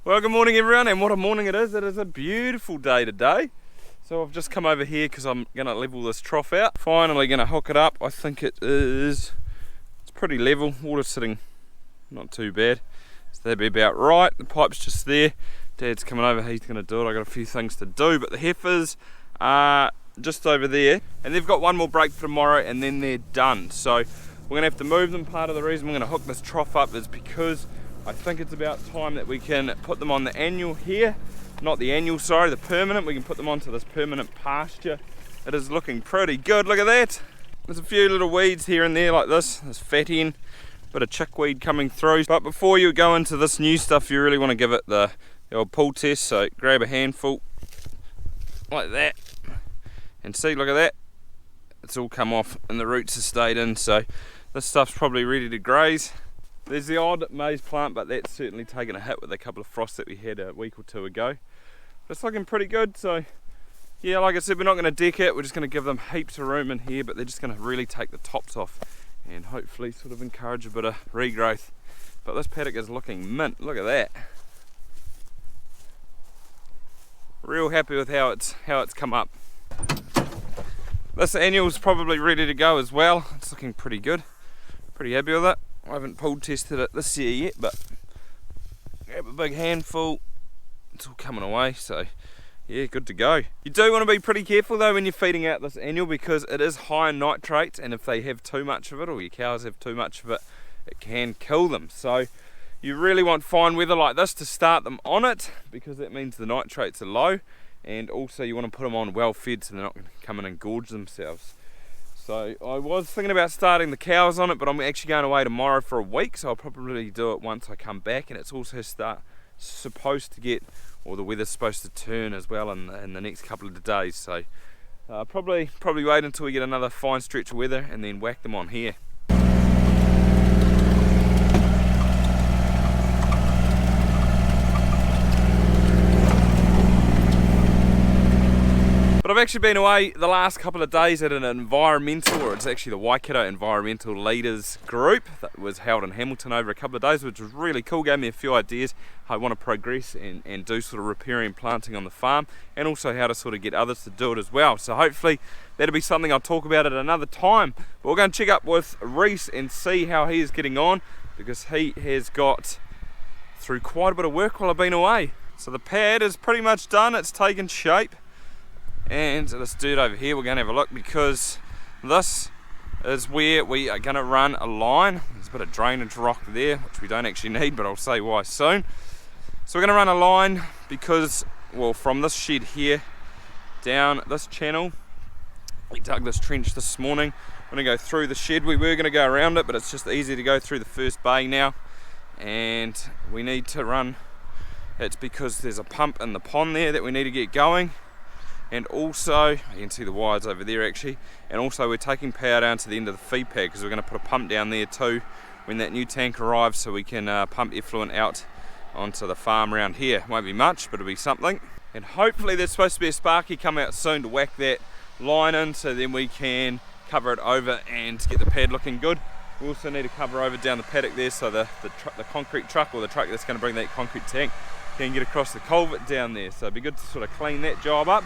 Well, good morning everyone, and what a morning it is. It is a beautiful day today. So I've just come over here because I'm going to level this trough out. Finally going to hook it up. I think it's pretty level. Water's sitting not too bad. So that'd be about right. The pipe's just there. Dad's coming over, he's going to do it. I've got a few things to do, but the heifers are just over there. And they've got one more break for tomorrow and then they're done. So we're going to have to move them. Part of the reason we're going to hook this trough up is because I think it's about time that we can put them on the annual here. Not the annual, sorry, the permanent. We can put them onto this permanent pasture. It is looking pretty good, look at that. There's a few little weeds here and there like this. There's fat end, bit of chickweed coming through. But before you go into this new stuff, you really want to give it the old pull test. So grab a handful like that. And see, look at that. It's all come off and the roots have stayed in. So this stuff's probably ready to graze. There's the odd maize plant, but that's certainly taken a hit with a couple of frosts that we had a week or two ago. But it's looking pretty good, so yeah, like I said, we're not going to deck it, we're just going to give them heaps of room in here, but they're just going to really take the tops off and hopefully sort of encourage a bit of regrowth. But this paddock is looking mint, look at that. Real happy with how it's come up. This annual's probably ready to go as well. It's looking pretty good, pretty happy with it. I haven't pulled tested it this year yet, but grab a big handful. It's all coming away, so yeah, good to go. You do want to be pretty careful though when you're feeding out this annual, because it is high in nitrates, and if they have too much of it, or your cows have too much of it, it can kill them. So you really want fine weather like this to start them on it, because that means the nitrates are low, and also you want to put them on well fed so they're not going to come in and gorge themselves. So I was thinking about starting the cows on it, but I'm actually going away tomorrow for a week, so I'll probably do it once I come back. And it's also supposed to get, or the weather's supposed to turn as well in the next couple of days. So probably wait until we get another fine stretch of weather and then whack them on here. But I've actually been away the last couple of days at an environmental, or it's actually the Waikato Environmental Leaders Group that was held in Hamilton over a couple of days, which was really cool. Gave me a few ideas how I want to progress and do sort of repairing and planting on the farm, and also how to sort of get others to do it as well. So hopefully that'll be something I'll talk about at another time. But we're going to check up with Reese and see how he is getting on, because he has got through quite a bit of work while I've been away. So the pad is pretty much done, it's taken shape. And this dirt over here, we're going to have a look, because this is where we are going to run a line. There's a bit of drainage rock there, which we don't actually need, but I'll say why soon. So we're going to run a line because, well, from this shed here down this channel, we dug this trench this morning. We're going to go through the shed. We were going to go around it, but it's just easy to go through the first bay now. And we need to run, it's because there's a pump in the pond there that we need to get going. And also, you can see the wires over there actually, and also we're taking power down to the end of the feed pad, because we're going to put a pump down there too when that new tank arrives, so we can pump effluent out onto the farm around here. Won't be much, but it'll be something. And hopefully there's supposed to be a sparky come out soon to whack that line in, so then we can cover it over and get the pad looking good. We also need to cover over down the paddock there, so the concrete truck, or the truck that's going to bring that concrete tank, can get across the culvert down there. So it'd be good to sort of clean that job up.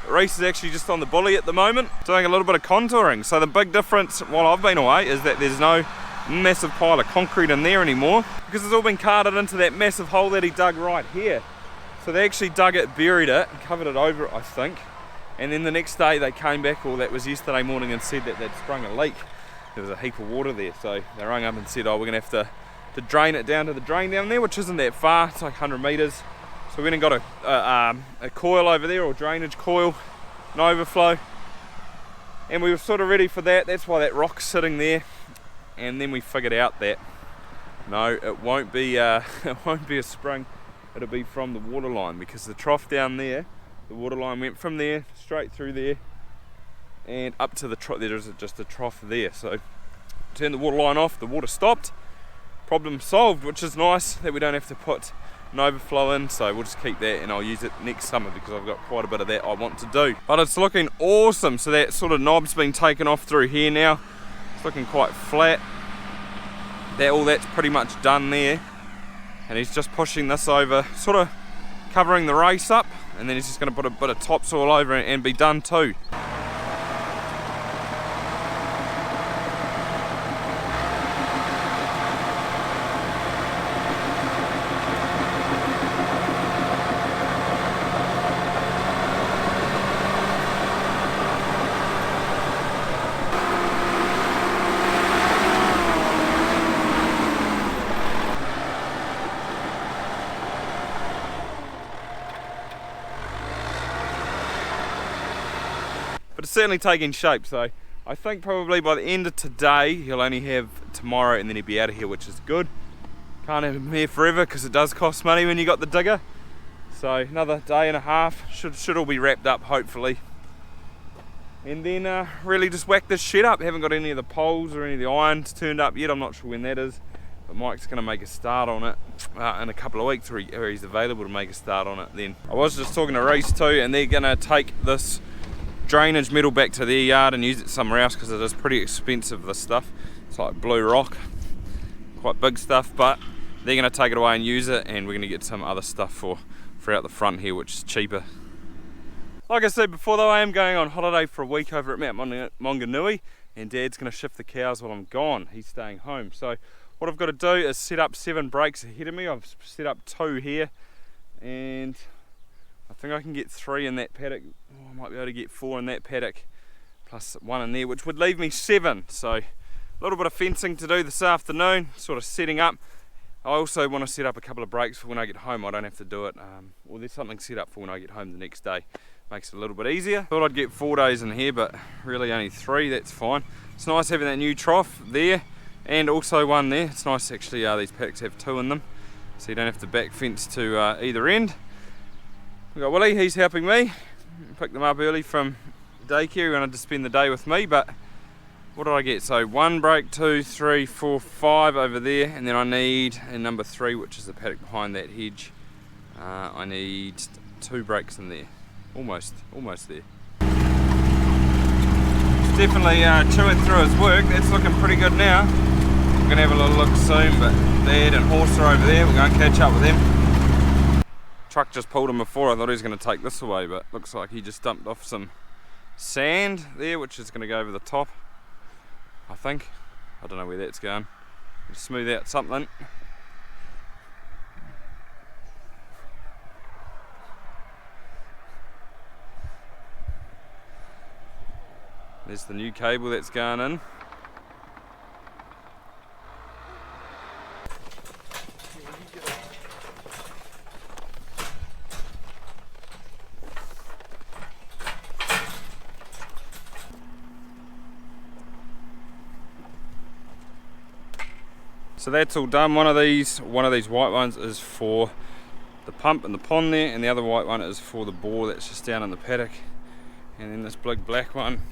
Reese is actually just on the bully at the moment, doing a little bit of contouring. So the big difference while I've been away is that there's no massive pile of concrete in there anymore, because it's all been carted into that massive hole that he dug right here. So they actually dug it, buried it, and covered it over, I think. And then the next day they came back, or that was yesterday morning, and said that they'd sprung a leak. There was a heap of water there, so they rang up and said, oh, we're going to have to drain it down to the drain down there, which isn't that far, it's like 100 metres. So we went and got a coil over there, or drainage coil, an overflow, and we were sort of ready for that. That's why that rock's sitting there. And then we figured out that no, it won't be a spring, it'll be from the water line, because the trough down there, the water line went from there straight through there and up to the trough. There is just a trough there, so turn the water line off, the water stopped, problem solved, which is nice that we don't have to put an overflow in. So we'll just keep that, and I'll use it next summer, because I've got quite a bit of that I want to do. But it's looking awesome. So that sort of knob's been taken off through here now. It's looking quite flat. All that's pretty much done there. and he's just pushing this over, sort of covering the race up, and then he's just going to put a bit of topsoil over it and be done too. But it's certainly taking shape, so I think probably by the end of today he'll only have tomorrow and then he'll be out of here, which is good. Can't have him here forever because it does cost money when you got the digger. So another day and a half, should all be wrapped up hopefully. And then really just whack this shed up. Haven't got any of the poles or any of the irons turned up yet, I'm not sure when that is. But Mike's going to make a start on it in a couple of weeks, or he's available to make a start on it then. I was just talking to Reese too, and they're going to take this drainage metal back to their yard and use it somewhere else because it is pretty expensive, this stuff. It's like blue rock, quite big stuff, but they're going to take it away and use it, and we're going to get some other stuff for out the front here, which is cheaper. Like I said before though, I am going on holiday for a week over at Mount Maunganui, and Dad's going to shift the cows while I'm gone. He's staying home, so what I've got to do is set up 7 breaks ahead of me. I've set up 2 here, and I think I can get 3 in that paddock. I might be able to get 4 in that paddock, plus 1 in there, which would leave me 7. So a little bit of fencing to do this afternoon, sort of setting up. I also want to set up a couple of breaks for when I get home. I don't have to do it, or there's something set up for when I get home the next day. Makes it a little bit easier. Thought I'd get 4 days in here, but really only 3, that's fine. It's nice having that new trough there, and also one there. It's nice actually, these paddocks have 2 in them, so you don't have to back fence to either end. We've got Willie, he's helping me. Picked them up early from daycare, he wanted to spend the day with me, but what did I get? So 1 break, 2, 3, 4, 5 over there, and then I need in number 3, which is the paddock behind that hedge, I need 2 breaks in there. Almost there. He's definitely chewing through his work. That's looking pretty good now. We're going to have a little look soon, but Dad and Horse are over there. We're going to catch up with them. Truck just pulled him before. I thought he was going to take this away, but looks like he just dumped off some sand there, which is going to go over the top, I think. I don't know where that's going. Just smooth out something. There's the new cable that's going in. So that's all done. One of these white ones is for the pump in the pond there, and the other white one is for the bore that's just down in the paddock. And then this big black one,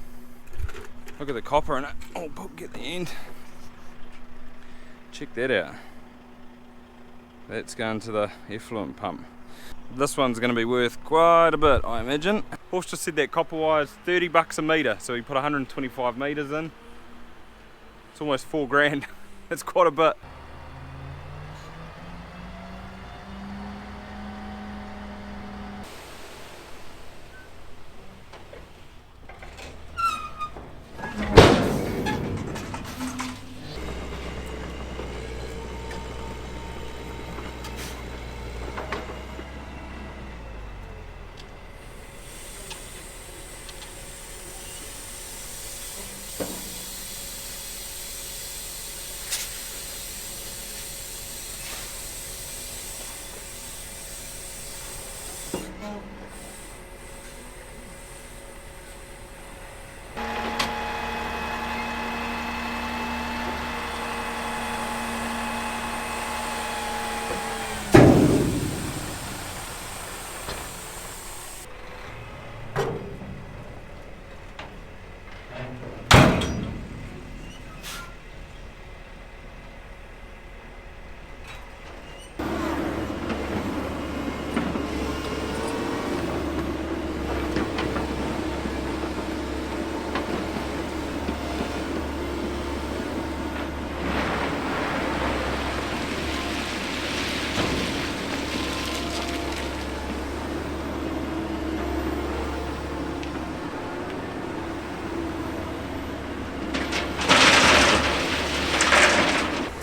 look at the copper in it. Oh, poke at the end. Check that out. That's going to the effluent pump. This one's going to be worth quite a bit, I imagine. Horse just said that copper wire is 30 bucks a metre, so he put 125 metres in. It's almost 4 grand. That's quite a bit.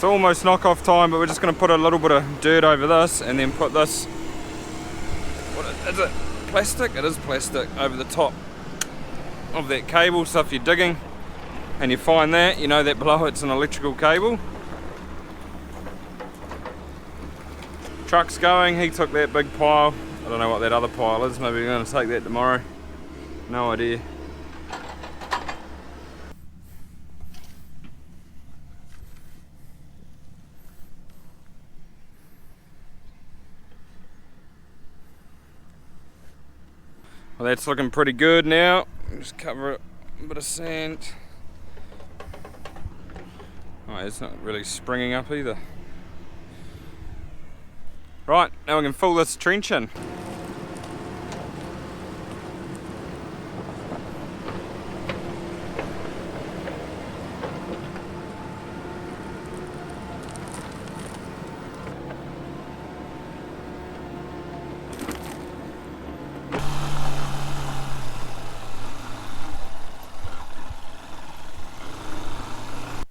It's almost knock-off time, but we're just going to put a little bit of dirt over this and then put this, what is it, plastic? It is plastic, over the top of that cable. So if you're digging and you find that, you know that below it's an electrical cable. Truck's going, he took that big pile. I don't know what that other pile is, maybe we're going to take that tomorrow. No idea. Well, that's looking pretty good now. Just cover it with a bit of sand. Oh, it's not really springing up either. Right, now we can fill this trench in.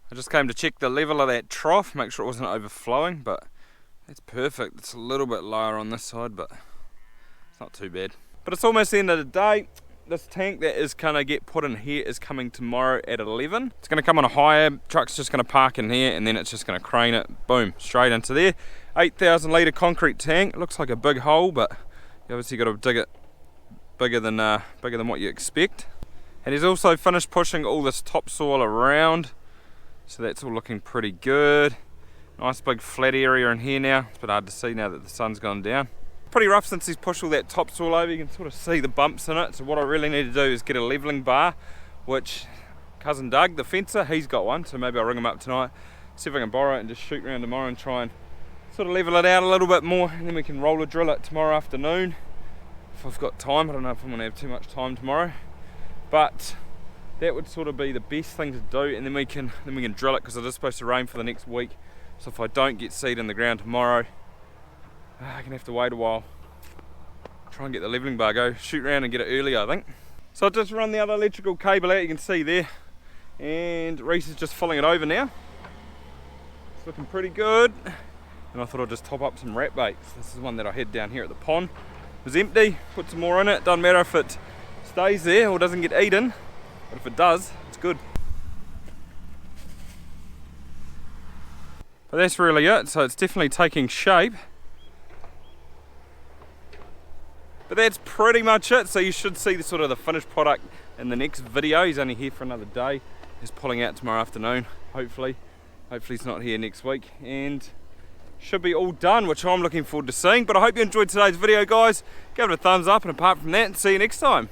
I just came to check the level of that trough, make sure it wasn't overflowing, but that's perfect. It's a little bit lower on this side, but it's not too bad. But it's almost the end of the day. This tank that is going to get put in here is coming tomorrow at 11. It's going to come on a hire, truck's just going to park in here, and then it's just going to crane it, boom, straight into there. 8,000 litre concrete tank. It looks like a big hole, but you obviously got to dig it bigger than what you expect. And he's also finished pushing all this topsoil around. So that's all looking pretty good. Nice big flat area in here now. It's a bit hard to see now that the sun's gone down. Pretty rough since he's pushed all that topsoil over. You can sort of see the bumps in it. So what I really need to do is get a levelling bar, which cousin Doug, the fencer, he's got one. So maybe I'll ring him up tonight, see if I can borrow it and just shoot around tomorrow and try and sort of level it out a little bit more. And then we can roller drill it tomorrow afternoon. If I've got time, I don't know if I'm going to have too much time tomorrow. But that would sort of be the best thing to do, and then we can drill it, because it is supposed to rain for the next week. So if I don't get seed in the ground tomorrow, I'm gonna have to wait a while. Try and get the levelling bar, go shoot around and get it early, I think. So I've just run the other electrical cable out, you can see there, and Reese is just filling it over now. It's looking pretty good, and I thought I'd just top up some rat baits. This is one that I had down here at the pond. It was empty, put some more in it. Doesn't matter if it stays there or doesn't get eaten, but if it does, it's good. But that's really it, so it's definitely taking shape. But that's pretty much it, so you should see the sort of the finished product in the next video. He's only here for another day. He's pulling out tomorrow afternoon, hopefully. Hopefully he's not here next week, and should be all done, which I'm looking forward to seeing. But I hope you enjoyed today's video, guys. Give it a thumbs up, and apart from that, see you next time.